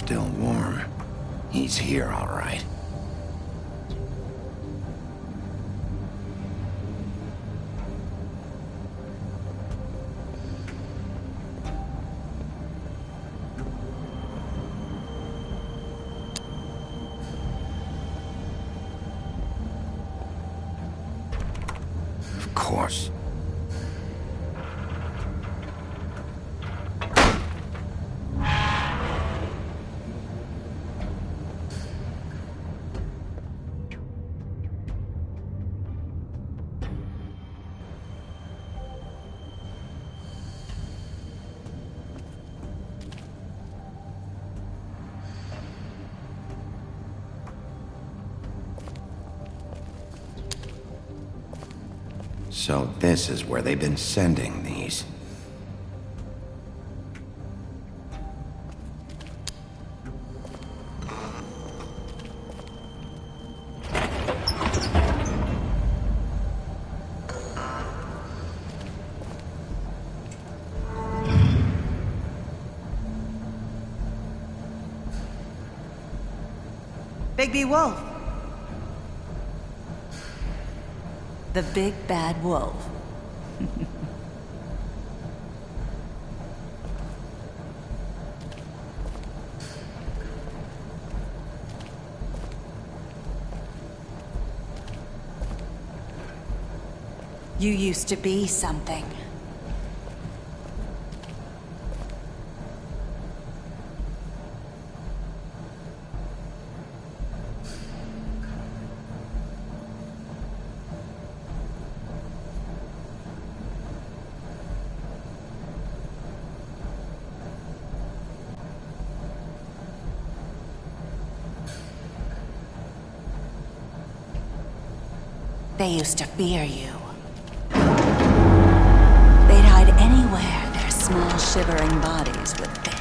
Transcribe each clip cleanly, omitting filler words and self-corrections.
still warm. He's here, all right. Of course. So this is where they've been sending these. Bigby Wolf. The big bad wolf. You used to be something. They used to fear you. They'd hide anywhere their small, shivering bodies would fit.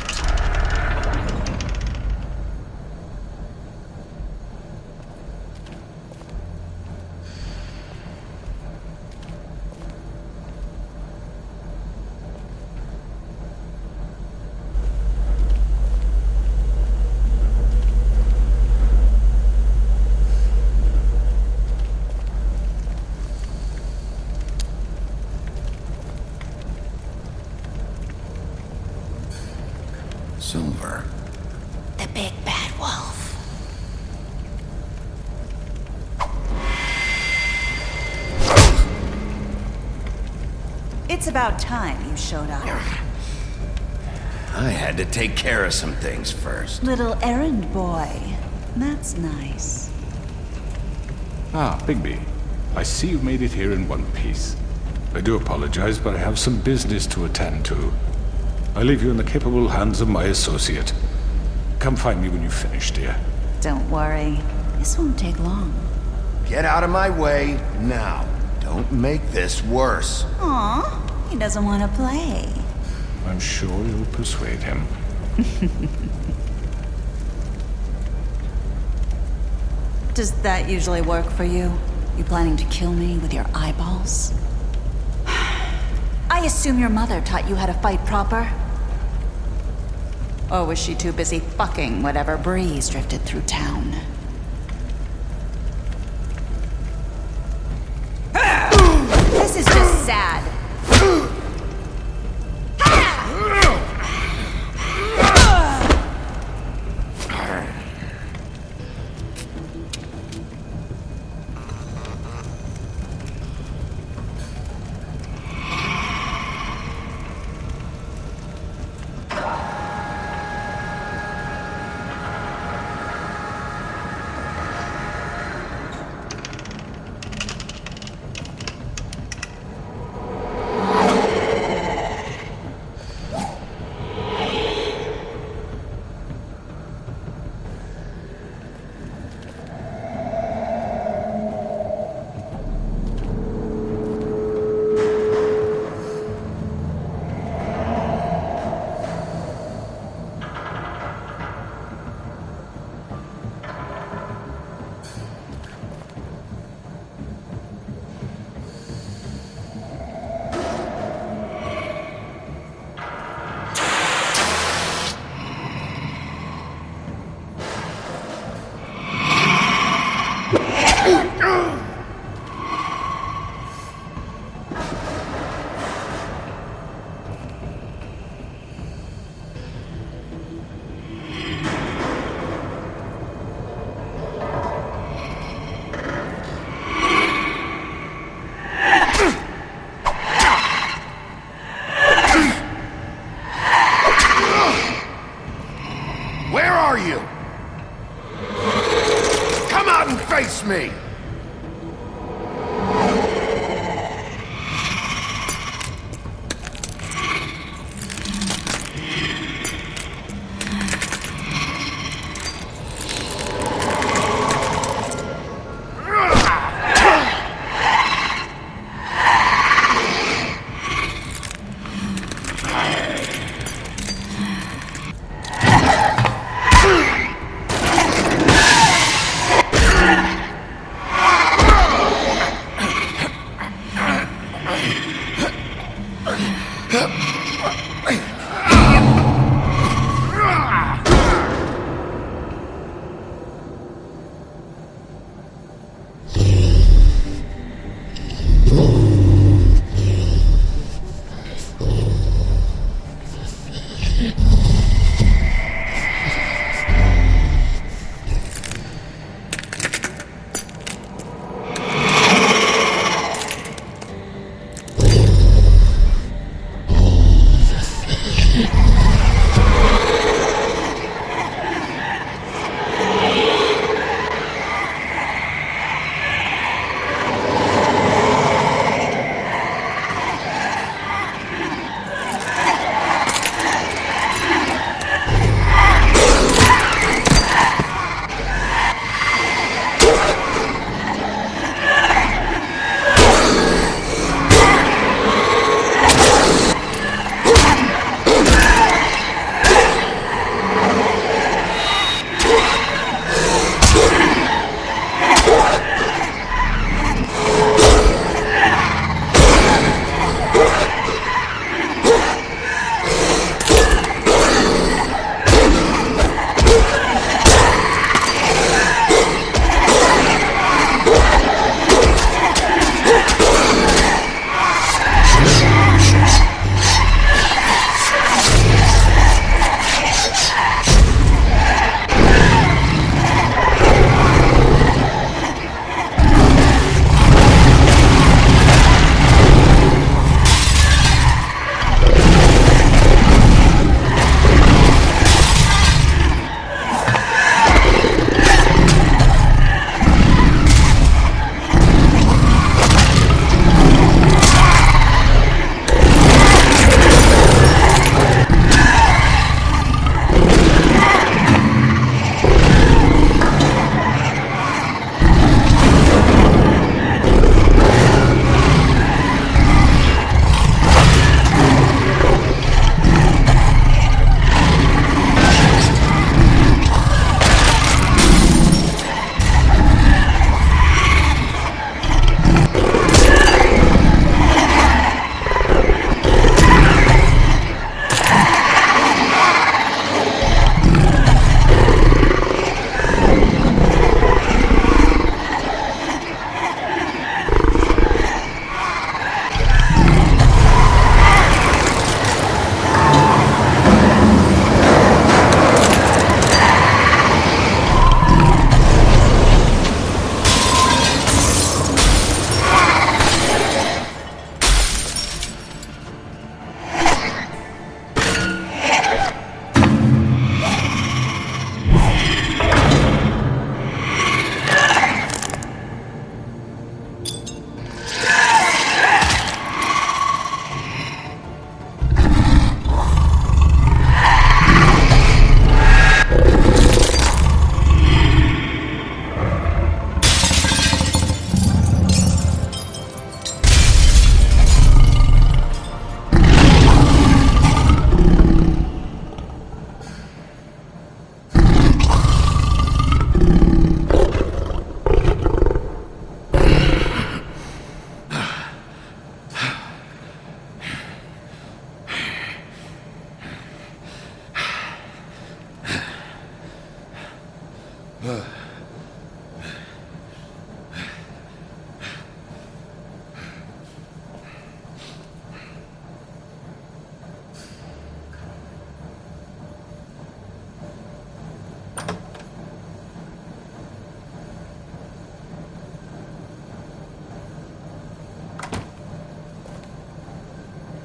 Silver. The big bad wolf. It's about time you showed up. I had to take care of some things first. Little errand boy. That's nice. Ah, Bigby. I see you made it here in one piece. I do apologize, but I have some business to attend to. I leave you in the capable hands of my associate. Come find me when you've finished, dear. Don't worry. This won't take long. Get out of my way now. Don't make this worse. Aw, he doesn't want to play. I'm sure you'll persuade him. Does that usually work for you? You planning to kill me with your eyeballs? I assume your mother taught you how to fight proper? Or was she too busy fucking whatever breeze drifted through town? This is just sad.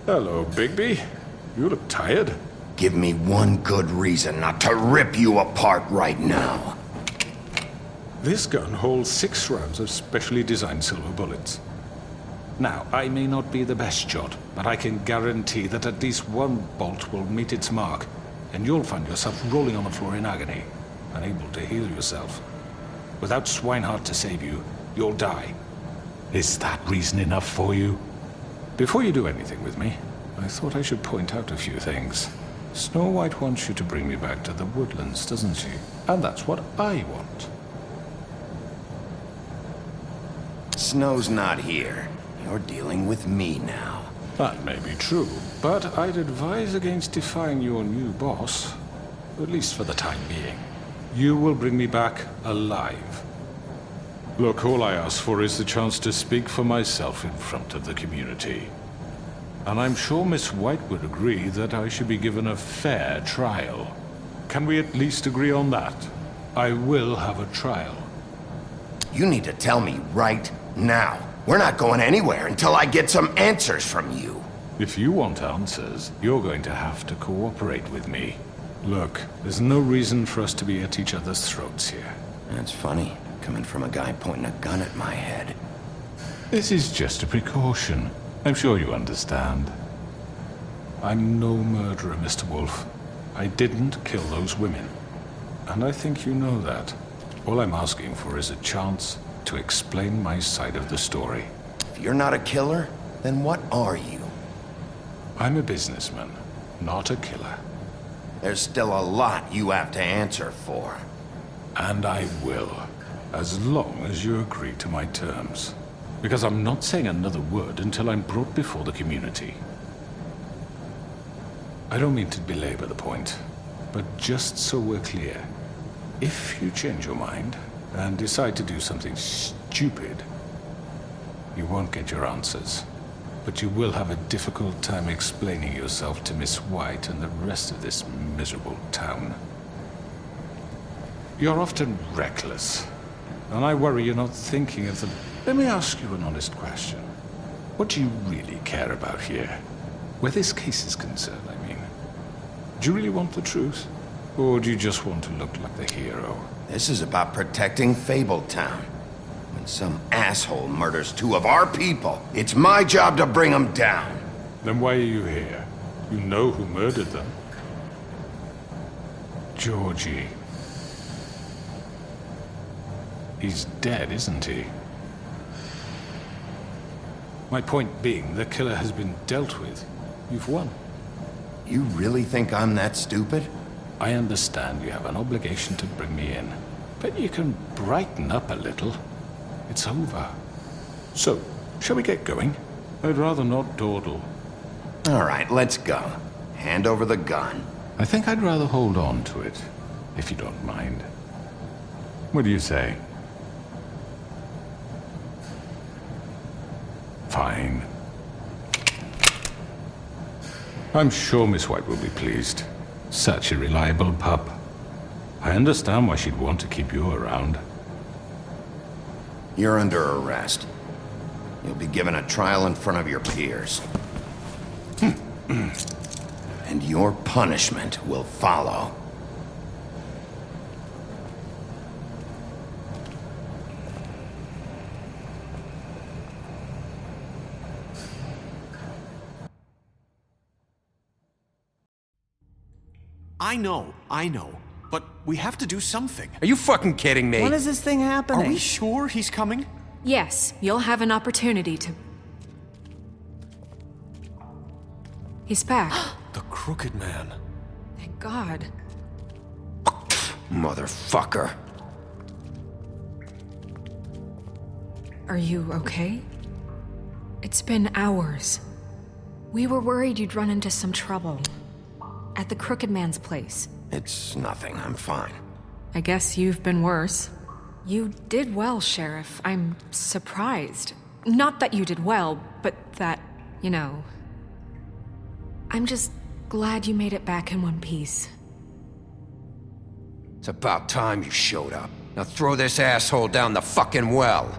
Hello, Bigby. You look tired. Give me one good reason not to rip you apart right now. This gun holds 6 rounds of specially designed silver bullets. Now, I may not be the best shot, but I can guarantee that at least one bolt will meet its mark, and you'll find yourself rolling on the floor in agony, unable to heal yourself. Without Swinehart to save you, you'll die. Is that reason enough for you? Before you do anything with me, I thought I should point out a few things. Snow White wants you to bring me back to the woodlands, doesn't she? And that's what I want. Snow's not here. You're dealing with me now. That may be true, but I'd advise against defying your new boss, at least for the time being. You will bring me back alive. Look, all I ask for is the chance to speak for myself in front of the community. And I'm sure Miss White would agree that I should be given a fair trial. Can we at least agree on that? I will have a trial. You need to tell me right now. We're not going anywhere until I get some answers from you. If you want answers, you're going to have to cooperate with me. Look, there's no reason for us to be at each other's throats here. That's funny, coming from a guy pointing a gun at my head. This is just a precaution. I'm sure you understand. I'm no murderer, Mr. Wolf. I didn't kill those women. And I think you know that. All I'm asking for is a chance to explain my side of the story. If you're not a killer, then what are you? I'm a businessman, not a killer. There's still a lot you have to answer for. And I will, as long as you agree to my terms. Because I'm not saying another word until I'm brought before the community. I don't mean to belabor the point, but just so we're clear, if you change your mind and decide to do something stupid, you won't get your answers. But you will have a difficult time explaining yourself to Miss White and the rest of this miserable town. You're often reckless, and I worry you're not thinking of the... Let me ask you an honest question. What do you really care about here? Where this case is concerned, I mean. Do you really want the truth? Or do you just want to look like the hero? This is about protecting Fabletown. When some asshole murders 2 of our people, it's my job to bring them down. Then why are you here? You know who murdered them. Georgie. He's dead, isn't he? My point being, the killer has been dealt with. You've won. You really think I'm that stupid? I understand you have an obligation to bring me in, but you can brighten up a little. It's over. So, shall we get going? I'd rather not dawdle. All right, let's go. Hand over the gun. I think I'd rather hold on to it, if you don't mind. What do you say? Fine. I'm sure Miss White will be pleased. Such a reliable pup. I understand why she'd want to keep you around. You're under arrest. You'll be given a trial in front of your peers. And your punishment will follow. I know. But we have to do something. Are you fucking kidding me? When is this thing happening? Are we sure he's coming? Yes, you'll have an opportunity to... He's back. The Crooked Man. Thank God. Motherfucker. Are you okay? It's been hours. We were worried you'd run into some trouble. At the Crooked Man's place. It's nothing. I'm fine. I guess you've been worse. You did well, Sheriff. I'm surprised. Not that you did well, but that, you know... I'm just glad you made it back in one piece. It's about time you showed up. Now throw this asshole down the fucking well.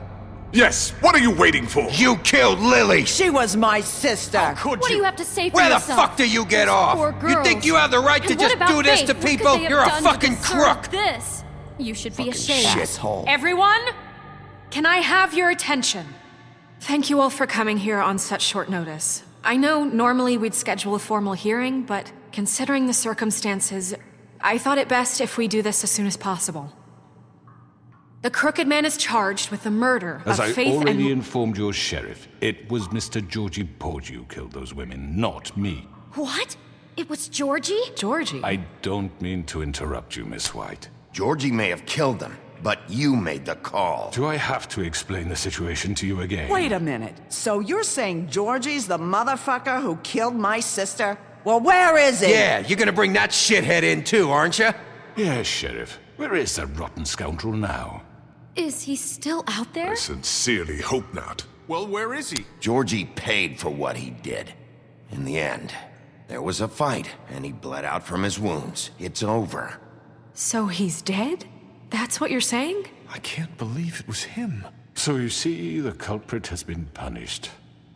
Yes, what are you waiting for? You killed Lily! She was my sister. Could What do you? you have to say for Where the yourself? fuck do you get Those off? poor You think girls. you have the right to And what just about do this Faith? to What could people? they have You're a done to fucking deserve crook! This. You should be ashamed. Asshole. Everyone, can I have your attention? Thank you all for coming here on such short notice. I know normally we'd schedule a formal hearing, but considering the circumstances, I thought it best if we do this as soon as possible. The Crooked Man is charged with the murder As of I Faith already and... informed your sheriff, it was Mr. Georgie Porgy who killed those women, not me. What? It was Georgie? Georgie. I don't mean to interrupt you, Miss White. Georgie may have killed them, but you made the call. Do I have to explain the situation to you again? Wait a minute. So you're saying Georgie's the motherfucker who killed my sister? Well, where is he? Yeah, you're gonna bring that shithead in too, aren't you? Yes, Sheriff. Where is that rotten scoundrel now? Is he still out there? I sincerely hope not. Well, where is he? Georgie paid for what he did. In the end, there was a fight, and he bled out from his wounds. It's over. So he's dead? That's what you're saying? I can't believe it was him. So you see, the culprit has been punished.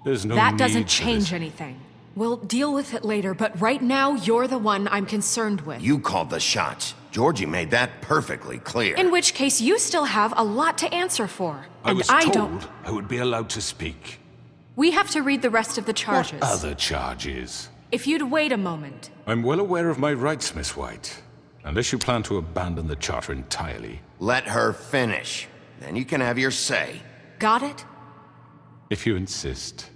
There's no That need doesn't for change this. anything. We'll deal with it later, but right now, you're the one I'm concerned with. You called the shots. Georgie made that perfectly clear. In which case, you still have a lot to answer for. I And was I told don't. I would be allowed to speak. We have to read the rest of the charges. What other charges? If you'd wait a moment. I'm well aware of my rights, Miss White. Unless you plan to abandon the charter entirely. Let her finish. Then you can have your say. Got it? If you insist.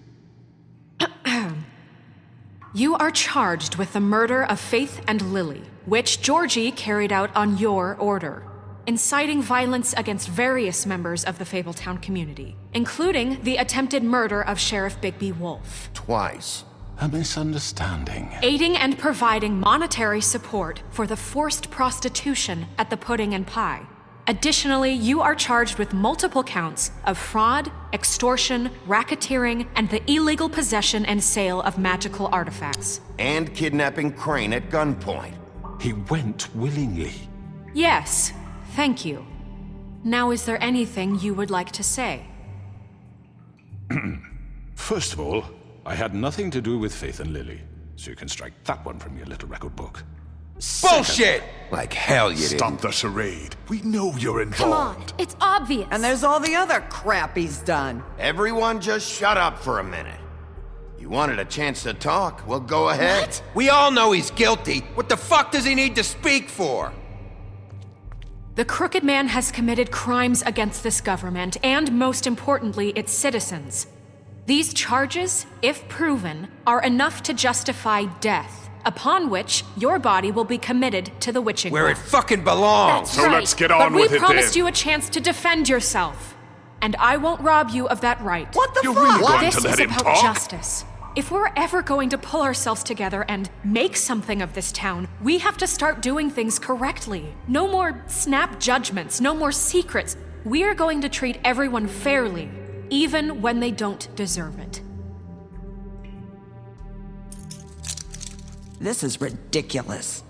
You are charged with the murder of Faith and Lily, which Georgie carried out on your order, inciting violence against various members of the Fabletown community, including the attempted murder of Sheriff Bigby Wolf, Twice. A misunderstanding. aiding and providing monetary support for the forced prostitution at the Pudding and Pie. Additionally, you are charged with multiple counts of fraud, extortion, racketeering, and the illegal possession and sale of magical artifacts. And kidnapping Crane at gunpoint. He went willingly. Yes, thank you. Now, is there anything you would like to say? First of all, I had nothing to do with Faith and Lily, so you can strike that one from your little record book. Bullshit! Like hell you Stop didn't. the charade. We know you're Come on, involved. it's obvious. And there's all the other crap he's done. Everyone just shut up for a minute. You wanted a chance to talk, well go ahead. What? We all know he's guilty. What the fuck does he need to speak for? The Crooked Man has committed crimes against this government and, most importantly, its citizens. These charges, if proven, are enough to justify death, upon which your body will be committed to the witching Where it well. fucking belongs. That's So right. let's get But on we with it promised then. you a chance to defend yourself, and I won't rob you of that right. What the You're fuck? really going This to let is him about talk? justice. If we're ever going to pull ourselves together and make something of this town, we have to start doing things correctly. No more snap judgments, no more secrets. We are going to treat everyone fairly, even when they don't deserve it. This is ridiculous.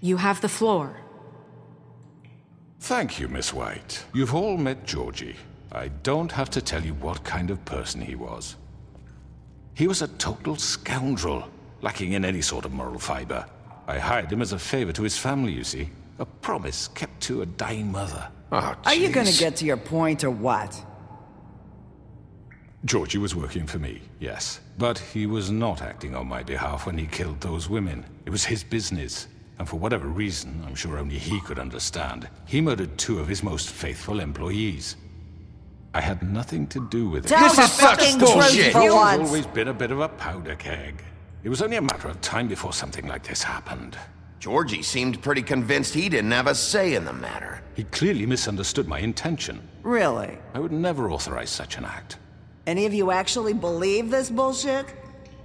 You have the floor. Thank you, Miss White. You've all met Georgie. I don't have to tell you what kind of person he was. He was a total scoundrel, lacking in any sort of moral fiber. I hired him as a favor to his family, you see. A promise kept to a dying mother. Oh, Are you gonna jeez. get to your point or what? Georgie was working for me, yes. But he was not acting on my behalf when he killed those women. It was his business. And for whatever reason, I'm sure only he could understand, he murdered 2 of his most faithful employees. I had nothing to do with it. Tell This the is such fucking bullshit. truth for He's once. always been a bit of a powder keg. It was only a matter of time before something like this happened. Georgie seemed pretty convinced he didn't have a say in the matter. He clearly misunderstood my intention. Really? I would never authorize such an act. Any of you actually believe this bullshit?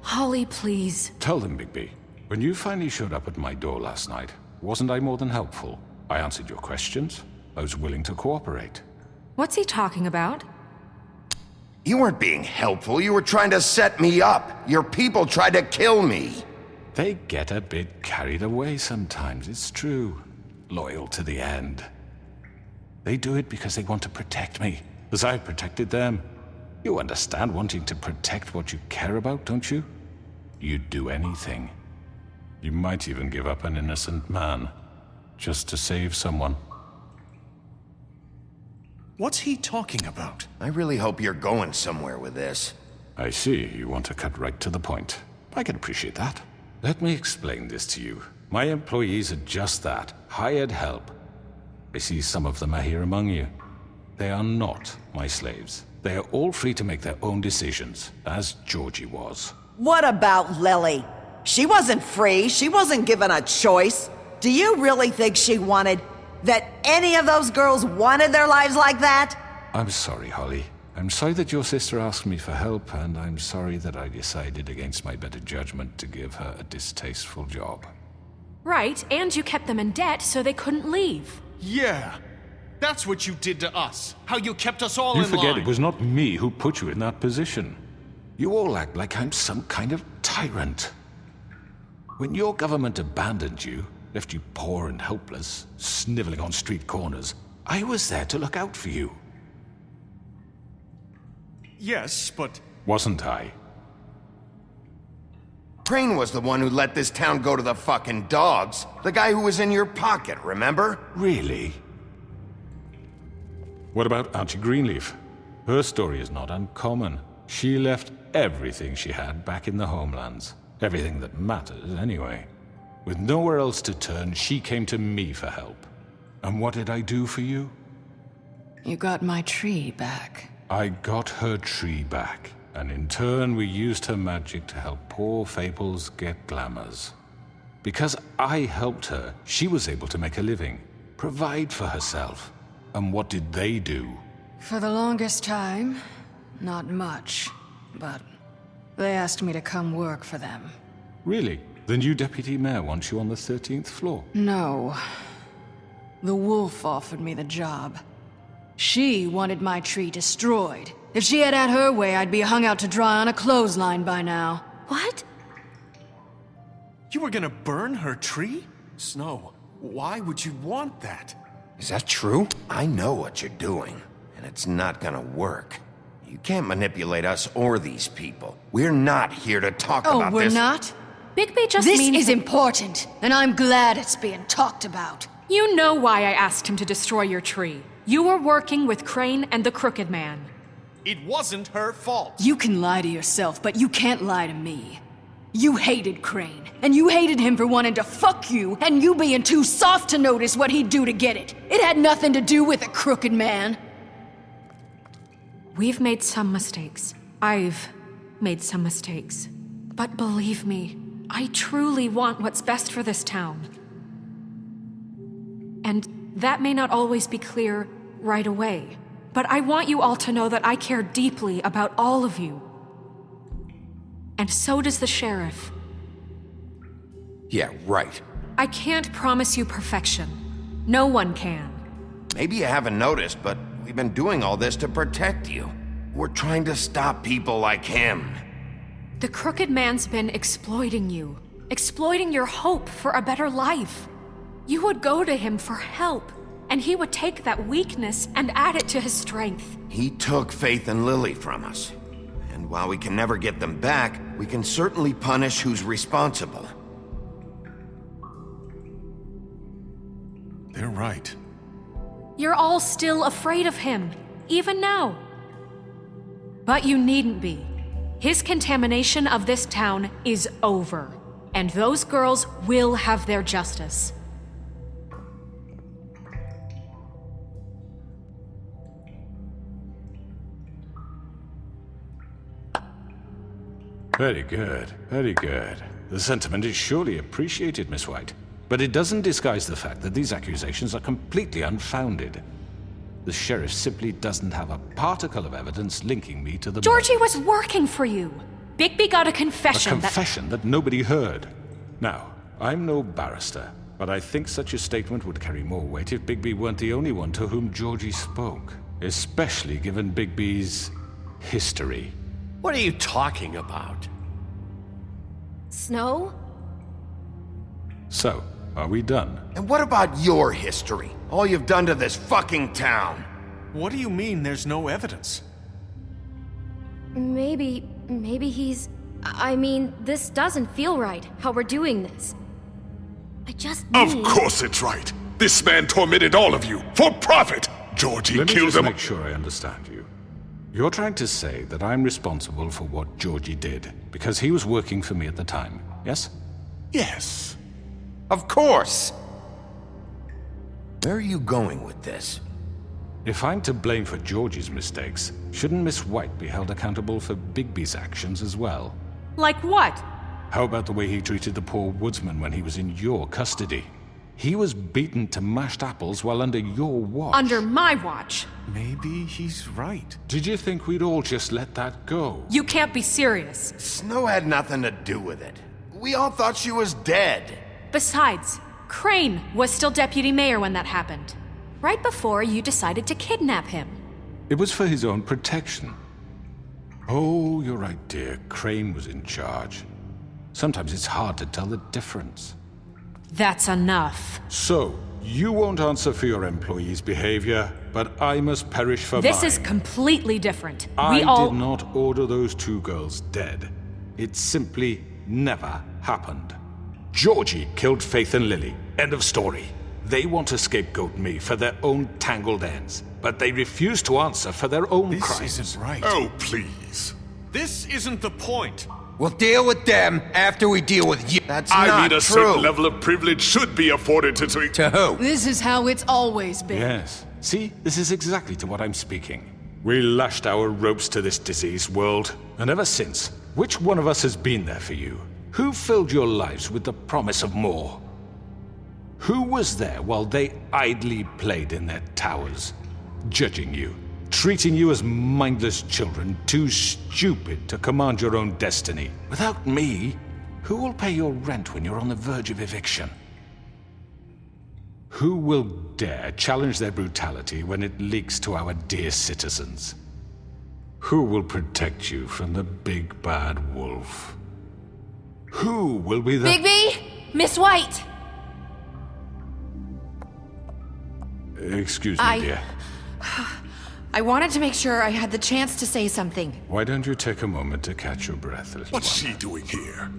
Holly, please. Tell them, Bigby. When you finally showed up at my door last night, wasn't I more than helpful? I answered your questions. I was willing to cooperate. What's he talking about? You weren't being helpful, you were trying to set me up. Your people tried to kill me. They get a bit carried away sometimes, it's true. Loyal to the end. They do it because they want to protect me, as I've protected them. You understand wanting to protect what you care about, don't you? You'd do anything. You might even give up an innocent man, just to save someone. What's he talking about? I really hope you're going somewhere with this. I see, you want to cut right to the point. I can appreciate that. Let me explain this to you. My employees are just that, hired help. I see some of them are here among you. They are not my slaves. They are all free to make their own decisions, as Georgie was. What about Lily? She wasn't free. She wasn't given a choice. Do you really think she wanted... that any of those girls wanted their lives like that? I'm sorry, Holly. I'm sorry that your sister asked me for help, and I'm sorry that I decided against my better judgment to give her a distasteful job. Right, and you kept them in debt so they couldn't leave. Yeah. That's what you did to us. How you kept us all in line. You forget it was not me who put you in that position. You all act like I'm some kind of tyrant. When your government abandoned you, left you poor and helpless, sniveling on street corners, I was there to look out for you. Yes, but... Wasn't I? Crane was the one who let this town go to the fucking dogs. The guy who was in your pocket, remember? Really? What about Auntie Greenleaf? Her story is not uncommon. She left everything she had back in the homelands. Everything that mattered, anyway. With nowhere else to turn, she came to me for help. And what did I do for you? You got my tree back. I got her tree back, and in turn we used her magic to help poor Fables get glamours. Because I helped her, she was able to make a living, provide for herself. And what did they do? For the longest time, not much. But they asked me to come work for them. Really? The new deputy mayor wants you on the 13th floor? No. The wolf offered me the job. She wanted my tree destroyed. If she had her way, I'd be hung out to dry on a clothesline by now. What? You were gonna burn her tree? Snow, why would you want that? Is that true? I know what you're doing, and it's not gonna work. You can't manipulate us or these people. We're not here to talk about Oh, we're this. not? Bigby just This means is important, and I'm glad it's being talked about. You know why I asked him to destroy your tree. You were working with Crane and the Crooked Man. It wasn't her fault. You can lie to yourself, but you can't lie to me. You hated Crane, and you hated him for wanting to fuck you, and you being too soft to notice what he'd do to get it. It had nothing to do with the Crooked Man. We've made some mistakes. I've made some mistakes. But believe me, I truly want what's best for this town. And that may not always be clear right away, but I want you all to know that I care deeply about all of you. And so does the sheriff. Yeah, right. I can't promise you perfection. No one can. Maybe you haven't noticed, but we've been doing all this to protect you. We're trying to stop people like him. The Crooked Man's been exploiting you, exploiting your hope for a better life. You would go to him for help, and he would take that weakness and add it to his strength. He took Faith and Lily from us. And while we can never get them back, we can certainly punish who's responsible. They're right. You're all still afraid of him, even now. But you needn't be. His contamination of this town is over, and those girls will have their justice. Very good, very good. The sentiment is surely appreciated, Miss White. But it doesn't disguise the fact that these accusations are completely unfounded. The sheriff simply doesn't have a particle of evidence linking me to the Georgie murders. was working for you. Bigby got a confession A confession that nobody heard. Now, I'm no barrister, but I think such a statement would carry more weight if Bigby weren't the only one to whom Georgie spoke. Especially given Bigby's history. What are you talking about? Snow? So, Are we done? And what about your history? All you've done to this fucking town? What do you mean there's no evidence? Maybe he's... I mean, this doesn't feel right, how we're doing this. I just need... Of course it's right. This man tormented all of you for profit. Georgie Let me killed just them. make sure I understand you. You're trying to say that I'm responsible for what Georgie did because he was working for me at the time, yes? Yes. Of course! Where are you going with this? If I'm to blame for Georgie's mistakes, shouldn't Miss White be held accountable for Bigby's actions as well? Like what? How about the way he treated the poor woodsman when he was in your custody? He was beaten to mashed apples while under your watch. Under my watch. Maybe he's right. Did you think we'd all just let that go? You can't be serious. Snow had nothing to do with it. We all thought she was dead. Besides, Crane was still deputy mayor when that happened. Right before you decided to kidnap him. It was for his own protection. Oh, you're right, dear. Crane was in charge. Sometimes it's hard to tell the difference. That's enough. So, you won't answer for your employees' behavior, but I must perish for This mine. is completely different. I We all... did not order those two girls dead. It simply never happened. Georgie killed Faith and Lily. End of story. They want to scapegoat me for their own tangled ends, but they refuse to answer for their own This crimes. isn't right. Oh, please. This isn't the point. We'll deal with them after we deal with you. That's I not mean, a true. certain level of privilege should be afforded to... To who? This is how it's always been. Yes. See, this is exactly to what I'm speaking. We lashed our ropes to this diseased world, and ever since, which one of us has been there for you? Who filled your lives with the promise of more? Who was there while they idly played in their towers, judging you, treating you as mindless children, too stupid to command your own destiny? Without me, who will pay your rent when you're on the verge of eviction? Who will dare challenge their brutality when it leaks to our dear citizens? Who will protect you from the big bad wolf? Who will be the... Bigby! Miss White! Excuse me, dear. I wanted to make sure I had the chance to say something. Why don't you take a moment to catch your breath, little What's one? she doing here?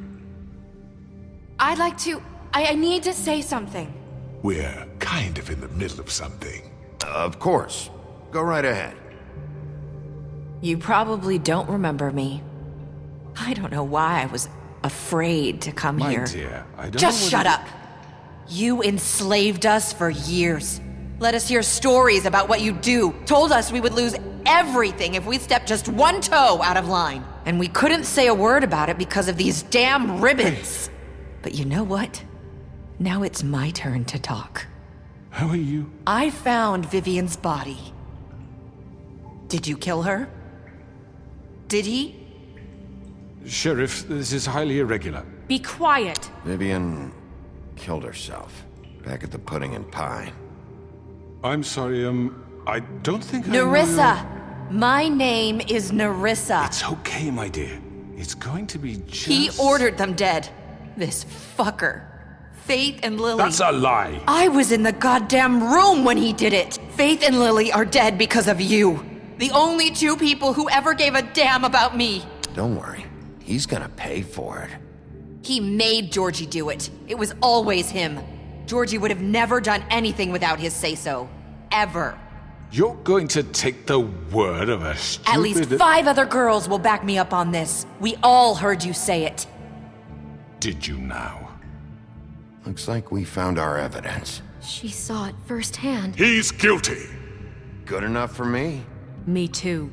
I'd like to... I need to say something. We're kind of in the middle of something. Of course. Go right ahead. You probably don't remember me. I don't know why I was afraid to come My here. dear, I don't Just know shut whether- up. You enslaved us for years. Let us hear stories about what you do. Told us we would lose everything if we stepped just one toe out of line. And we couldn't say a word about it because of these damn ribbons. But you know what? Now it's my turn to talk. How are you? I found Vivian's body. Did you kill her? Did he? Sheriff, this is highly irregular. Be quiet. Vivian killed herself back at the Pudding and Pie. I'm sorry, I don't think I know Nerissa! My name is Nerissa. It's okay, my dear. It's going to be just... He ordered them dead. This fucker. Faith and Lily. That's a lie! I was in the goddamn room when he did it. Faith and Lily are dead because of you. The only two people who ever gave a damn about me. Don't worry. He's gonna pay for it. He made Georgie do it. It was always him. Georgie would have never done anything without his say-so. Ever. You're going to take the word of a stupid... At least 5 other girls will back me up on this. We all heard you say it. Did you now? Looks like we found our evidence. She saw it firsthand. He's guilty. Good enough for me. Me too.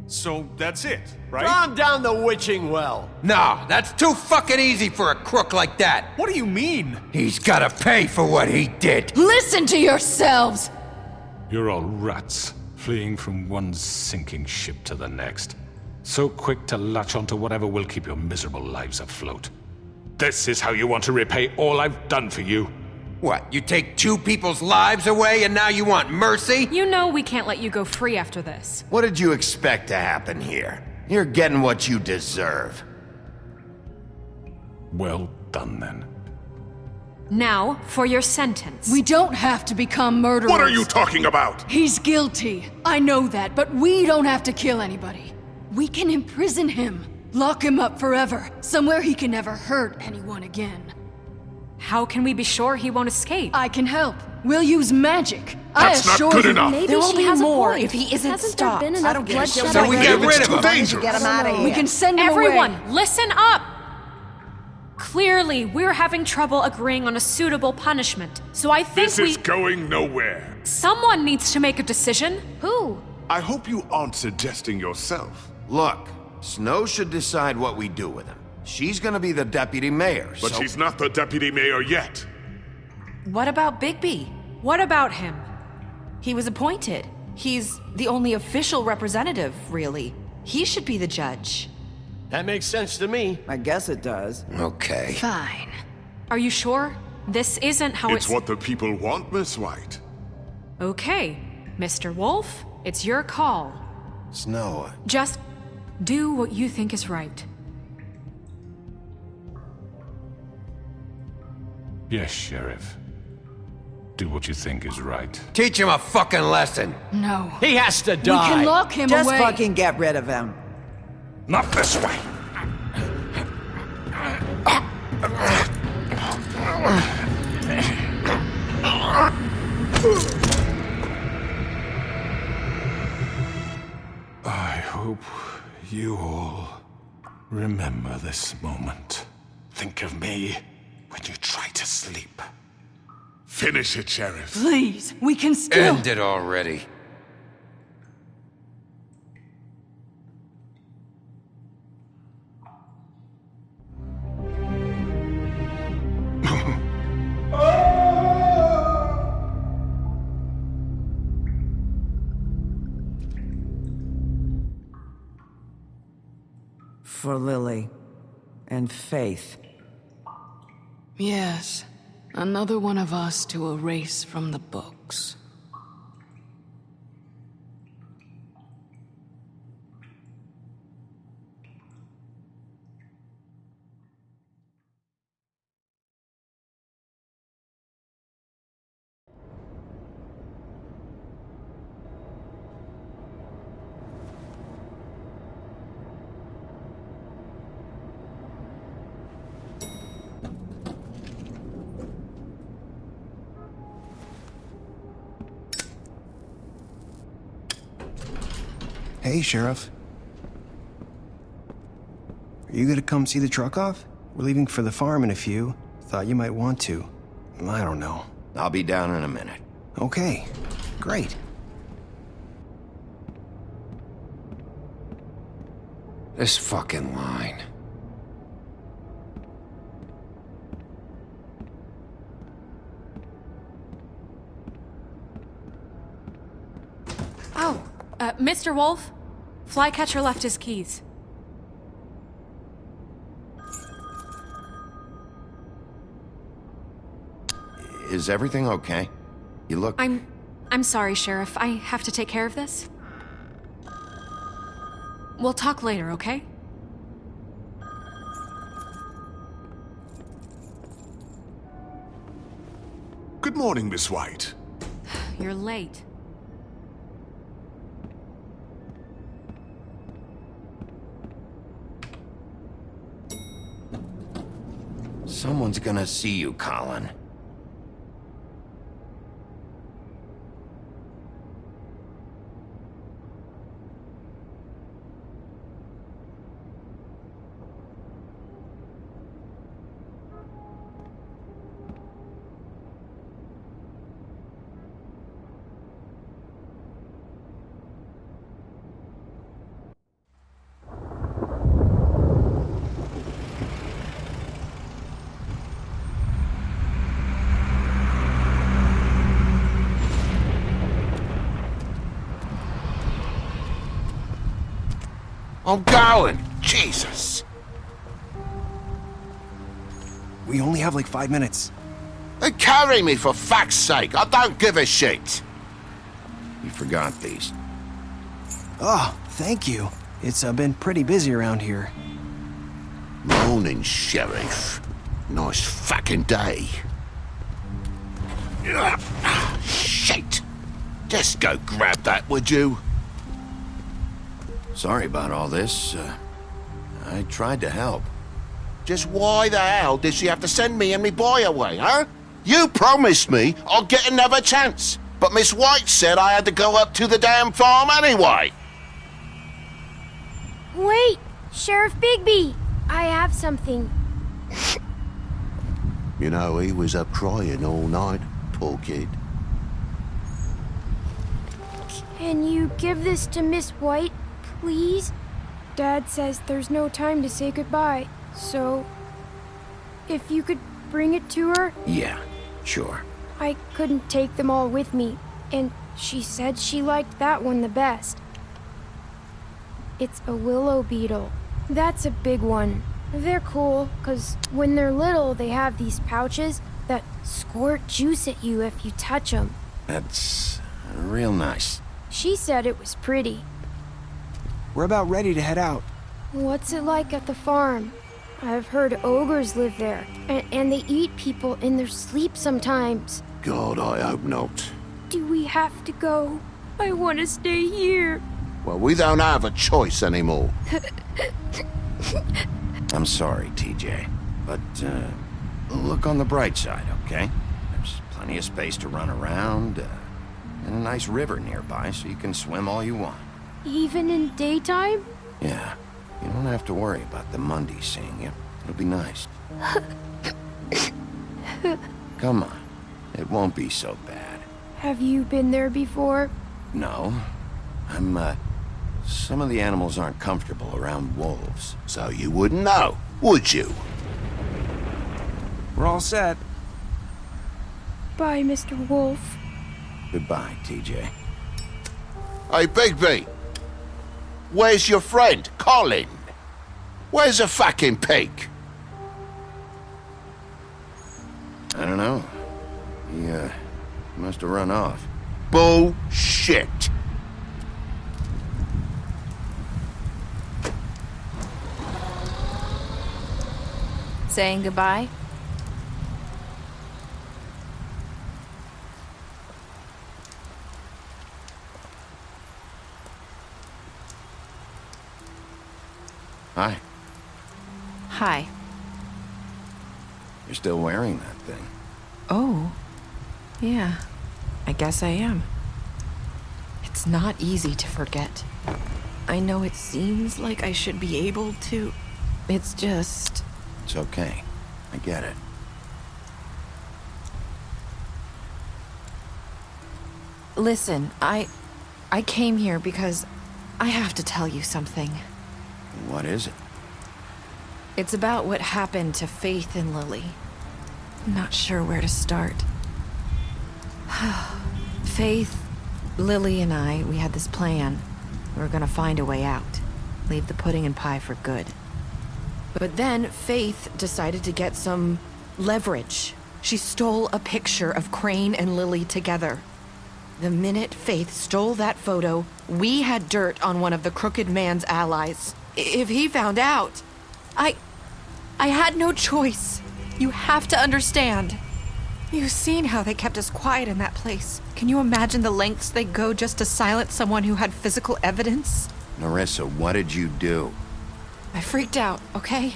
So that's it, right? Calm down the witching well. No, that's too fucking easy for a crook like that. What do you mean? He's gotta pay for what he did. Listen to yourselves! You're all rats, fleeing from one sinking ship to the next. So quick to latch onto whatever will keep your miserable lives afloat. This is how you want to repay all I've done for you? What, you take 2 people's lives away and now you want mercy? You know we can't let you go free after this. What did you expect to happen here? You're getting what you deserve. Well done, then. Now, for your sentence. We don't have to become murderers. What are you talking about? He's guilty. I know that, but we don't have to kill anybody. We can imprison him. Lock him up forever. Somewhere he can never hurt anyone again. How can we be sure he won't escape? I can help. We'll use magic. That's not good enough. Maybe There will she be has a more point. if he isn't Hasn't stopped. there been enough I don't give a shit. bloodshed So we already? get rid of him. Why don't you get him out of here? We can send him Everyone, away. listen up! Clearly, we're having trouble agreeing on a suitable punishment. So I think This is going nowhere. someone needs to make a decision. Who? I hope you aren't suggesting yourself. Look, Snow should decide what we do with him. She's gonna be the deputy mayor, But so... she's not the deputy mayor yet. What about Bigby? What about him? He was appointed. He's the only official representative, really. He should be the judge. That makes sense to me. I guess it does. Okay. Fine. Are you sure? This isn't how It's what the people want, Miss White. Okay, Mr. Wolf, it's your call. Snow, Just do what you think is right. Yes, Sheriff. Do what you think is right. teach him a fucking lesson. No. He has to We die. can lock him Just away. fucking get rid of him. Not this way. I hope you all remember this moment. Think of me when you try to sleep. Finish it, Sheriff. Please, we can still. End it already. For Lily. And Faith. Yes. Another one of us to erase from the books. Hey, Sheriff. Are you gonna come see the truck off? We're leaving for the farm in a few. Thought you might want to. I don't know. I'll be down in a minute. Okay, great. This fucking line. Oh, Mr. Wolf, Flycatcher left his keys. Is everything okay? You look... I'm sorry, Sheriff. I have to take care of this. We'll talk later, okay? Good morning, Miss White. You're late. Someone's gonna see you, Colin. I'm going! Jesus! We only have like 5 minutes. They carry me, for fuck's sake! I don't give a shit! You forgot these. Oh, thank you. It's been pretty busy around here. Morning, Sheriff. Nice fucking day. Shit! Just go grab that, would you? Sorry about all this. I tried to help. Just why the hell did she have to send me and me boy away, huh? You promised me I'll get another chance, but Miss White said I had to go up to the damn farm anyway. Wait, Sheriff Bigby, I have something. You know, he was up crying all night, poor kid. Can you give this to Miss White, please? Dad says there's no time to say goodbye, so if you could bring it to her? Yeah, sure. I couldn't take them all with me, and she said she liked that one the best. It's a willow beetle. That's a big one. They're cool, 'cause when they're little, they have these pouches that squirt juice at you if you touch them. That's real nice. She said it was pretty. We're about ready to head out. What's it like at the farm? I've heard ogres live there, and they eat people in their sleep sometimes. God, I hope not. Do we have to go? I want to stay here. Well, we don't have a choice anymore. I'm sorry, TJ, but look on the bright side, okay? There's plenty of space to run around, and a nice river nearby so you can swim all you want. Even in daytime? Yeah, you don't have to worry about the Mundy seeing you. It'll be nice. Come on, it won't be so bad. Have you been there before? No, some of the animals aren't comfortable around wolves. So you wouldn't know, would you? We're all set. Bye, Mr. Wolf. Goodbye, TJ. Hey, Bigby. Where's your friend, Colin? Where's the fucking pig? I don't know. He must have run off. Bullshit. Saying goodbye? Hi. Hi. You're still wearing that thing. Oh, yeah, I guess I am. It's not easy to forget. I know it seems like I should be able to. It's just... It's okay. I get it. Listen, I came here because I have to tell you something. What is it? It's about what happened to Faith and Lily. I'm not sure where to start. Faith, Lily, and I, we had this plan. We were gonna find a way out. Leave the pudding and pie for good. But then Faith decided to get some leverage. She stole a picture of Crane and Lily together. The minute Faith stole that photo, we had dirt on one of the Crooked Man's allies. If he found out, I had no choice. You have to understand. You've seen how they kept us quiet in that place. Can you imagine the lengths they go just to silence someone who had physical evidence? Nerissa, what did you do? I freaked out, okay?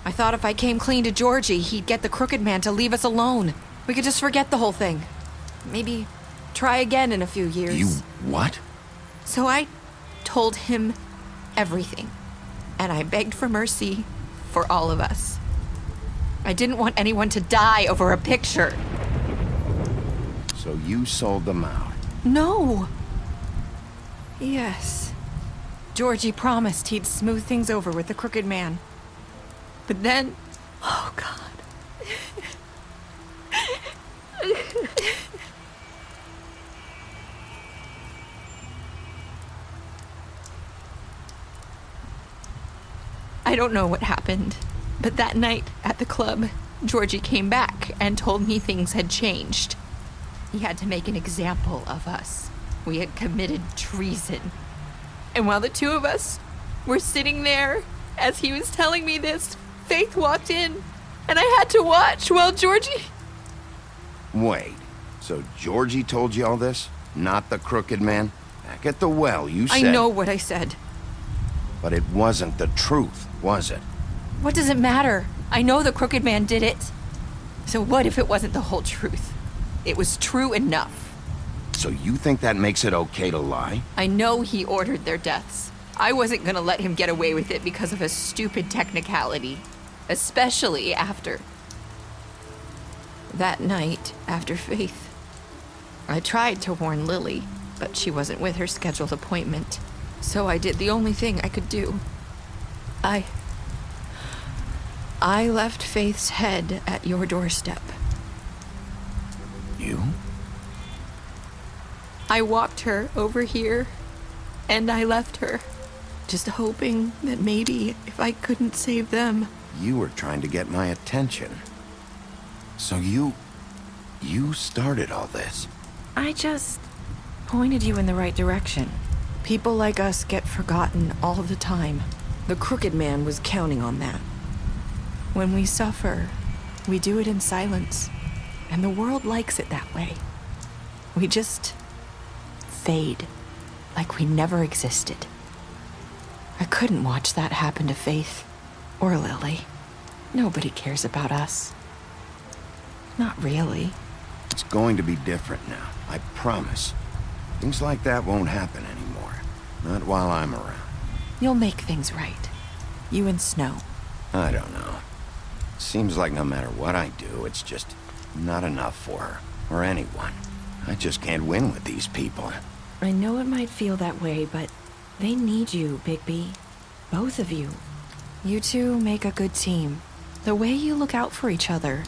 I thought if I came clean to Georgie, he'd get the Crooked Man to leave us alone. We could just forget the whole thing. Maybe try again in a few years. You what? So I told him everything. And I begged for mercy for all of us. I didn't want anyone to die over a picture. So you sold them out? No. Yes. Georgie promised he'd smooth things over with the Crooked Man. But then... Oh, God. I don't know what happened, but that night at the club, Georgie came back and told me things had changed. He had to make an example of us. We had committed treason. And while the two of us were sitting there, as he was telling me this, Faith walked in, and I had to watch while Georgie... Wait, So Georgie told you all this? Not the crooked man? Back at the well, you said... I know what I said. But it wasn't the truth, was it? What does it matter? I know the crooked man did it. So what if it wasn't the whole truth? It was true enough. So you think that makes it okay to lie? I know he ordered their deaths. I wasn't gonna let him get away with it because of a stupid technicality. Especially after... that night, after Faith. I tried to warn Lily, but she wasn't with her scheduled appointment. So I did the only thing I could do. I left Faith's head at your doorstep. You? I walked her over here, and I left her, just hoping that maybe if I couldn't save them... You were trying to get my attention. So you started all this. I just pointed you in the right direction. People like us get forgotten all the time. The crooked man was counting on that. When we suffer, we do it in silence, and the world likes it that way. We just fade, like we never existed. I couldn't watch that happen to Faith, or Lily. Nobody cares about us. Not really. It's going to be different now, I promise. Things like that won't happen anymore. Not while I'm around. You'll make things right. You and Snow. I don't know. Seems like no matter what I do, it's just not enough for her, or anyone. I just can't win with these people. I know it might feel that way, but they need you, Bigby. Both of you. You two make a good team. The way you look out for each other,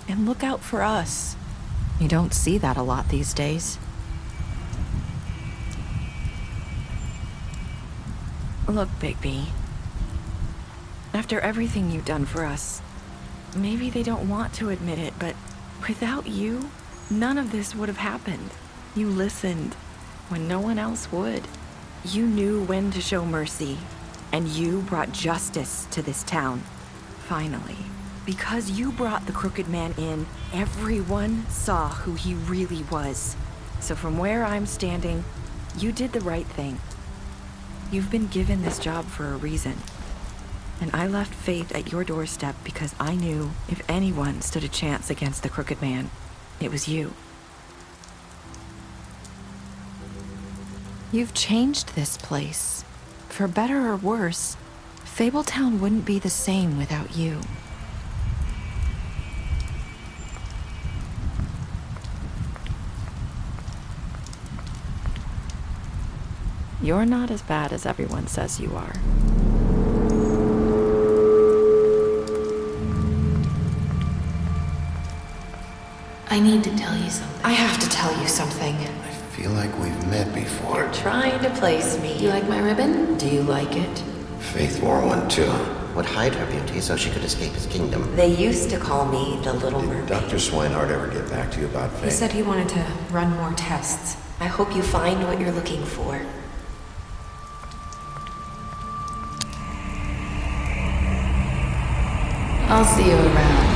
and look out for us. You don't see that a lot these days. Look, Bigby. After everything you've done for us, maybe they don't want to admit it, but without you, none of this would have happened. You listened when no one else would. You knew when to show mercy, and you brought justice to this town. Finally. Because you brought the crooked man in, everyone saw who he really was. So from where I'm standing, you did the right thing. You've been given this job for a reason. And I left Faith at your doorstep because I knew if anyone stood a chance against the crooked man, it was you. You've changed this place. For better or worse, Fabletown wouldn't be the same without you. You're not as bad as everyone says you are. I need to tell you something. I have to tell you something. I feel like we've met before. You're trying to place me. Do you like my ribbon? Do you like it? Faith wore one too. Would hide her beauty so she could escape his kingdom. They used to call me the Little Mermaid. Did Dr. Swinehart ever get back to you about Faith? He said he wanted to run more tests. I hope you find what you're looking for. I'll see you around.